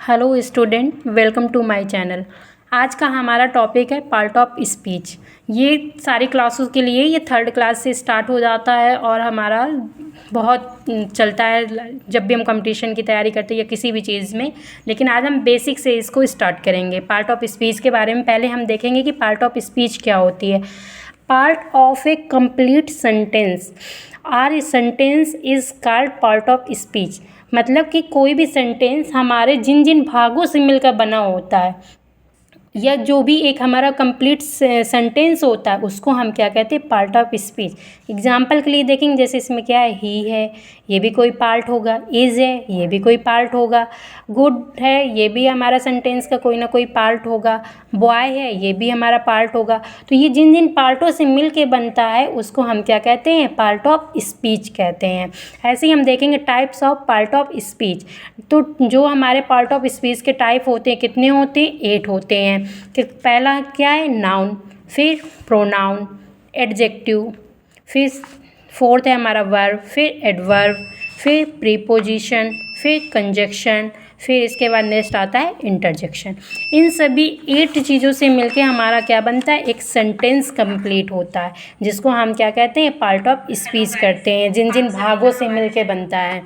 Hello student, welcome to my channel. आज का हमारा टॉपिक है पार्ट ऑफ स्पीच। ये सारी क्लासों के लिए ये 3rd क्लास से स्टार्ट हो जाता है और हमारा बहुत चलता है जब भी हम कंपटीशन की तैयारी करते हैं या किसी भी चीज़ में। लेकिन आज हम बेसिक से इसको स्टार्ट करेंगे। पार्ट ऑफ स्पीच के बारे में पहले हम देखेंगे कि पार्ट ऑफ स्पीच क्या होती है। Part of a complete sentence or sentence is called part of speech. मतलब कि कोई भी सेंटेंस हमारे जिन जिन भागों से मिलकर बना होता है या जो भी एक हमारा कंप्लीट सेंटेंस होता है उसको हम क्या कहते हैं, पार्ट ऑफ स्पीच। एग्जाम्पल के लिए देखेंगे, जैसे इसमें क्या है, ही है, ये भी कोई पार्ट होगा। इज़ है, ये भी कोई पार्ट होगा। गुड है, ये भी हमारा सेंटेंस का कोई ना कोई पार्ट होगा। बॉय है, ये भी हमारा पार्ट होगा। तो ये जिन जिन पार्टों से मिल के बनता है उसको हम क्या कहते हैं, पार्ट ऑफ स्पीच कहते हैं। ऐसे ही हम देखेंगे types of part of speech. तो जो हमारे पार्ट ऑफ स्पीच के टाइप होते हैं, कितने होते हैं, 8 होते हैं। कि पहला क्या है, नाउन, फिर प्रोनाउन, एडजेक्टिव, फिर 4th है हमारा वर्ब, फिर एडवर्ब, फिर प्रीपोजिशन, फिर कंजक्शन, फिर इसके बाद नेक्स्ट आता है इंटरजेक्शन। इन सभी 8 चीज़ों से मिलके हमारा क्या बनता है, एक सेंटेंस कंप्लीट होता है, जिसको हम क्या कहते हैं, पार्ट ऑफ स्पीच करते हैं, जिन जिन भागों से मिलके बनता है।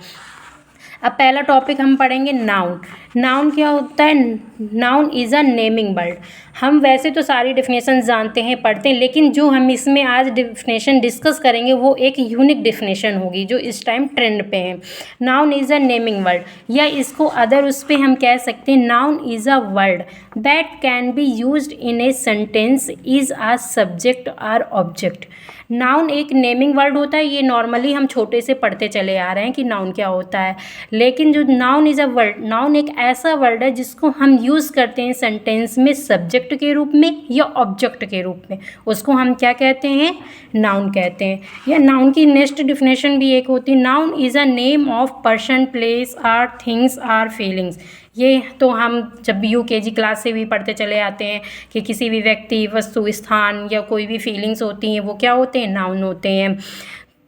अब पहला टॉपिक हम पढ़ेंगे नाउन। नाउन क्या होता है, noun is a naming word. हम वैसे तो सारी डेफिनेशन जानते हैं, पढ़ते हैं, लेकिन जो हम इसमें आज डेफिनेशन डिस्कस करेंगे वो एक यूनिक डेफिनेशन होगी जो इस टाइम ट्रेंड पे है। Noun is a naming word, या इसको अदर उस पर हम कह सकते हैं, noun is a word that can be used in a sentence is a subject और ऑब्जेक्ट। नाउन एक नेमिंग वर्ड होता है। ये नॉर्मली हम छोटे से पढ़ते चले आ रहे हैं कि नाउन क्या होता है, लेकिन जो noun is a word, noun एक ऐसा वर्ड है जिसको हम यूज़ करते हैं सेंटेंस में सब्जेक्ट के रूप में या ऑब्जेक्ट के रूप में। उसको हम क्या कहते हैं, नाउन कहते हैं। या नाउन की नेक्स्ट डिफिनेशन भी एक होती है, noun is a name of person, place or things or feelings. ये तो हम जब UKG क्लास से भी पढ़ते चले आते हैं कि किसी भी व्यक्ति, वस्तु, स्थान या कोई भी फीलिंग्स होती हैं वो क्या होते हैं, नाउन होते हैं।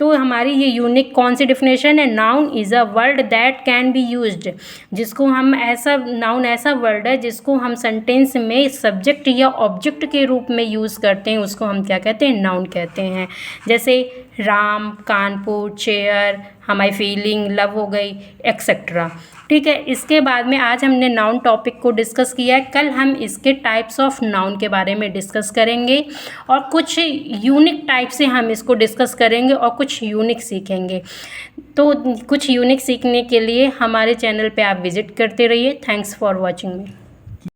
तो हमारी ये यूनिक कौन सी डिफिनेशन है, noun is a word that can be used, जिसको हम ऐसा, नाउन ऐसा वर्ड है जिसको हम सेंटेंस में सब्जेक्ट या ऑब्जेक्ट के रूप में यूज़ करते हैं, उसको हम क्या कहते हैं, नाउन कहते हैं। जैसे राम, कानपुर, चेयर, हमारी फीलिंग, लव हो गई, एक्सेट्रा। ठीक है, इसके बाद में आज हमने नाउन टॉपिक को डिस्कस किया है। कल हम इसके टाइप्स ऑफ नाउन के बारे में डिस्कस करेंगे और कुछ यूनिक टाइप से हम इसको डिस्कस करेंगे और कुछ यूनिक सीखेंगे। तो कुछ यूनिक सीखने के लिए हमारे चैनल पे आप विज़िट करते रहिए। Thanks for watching me.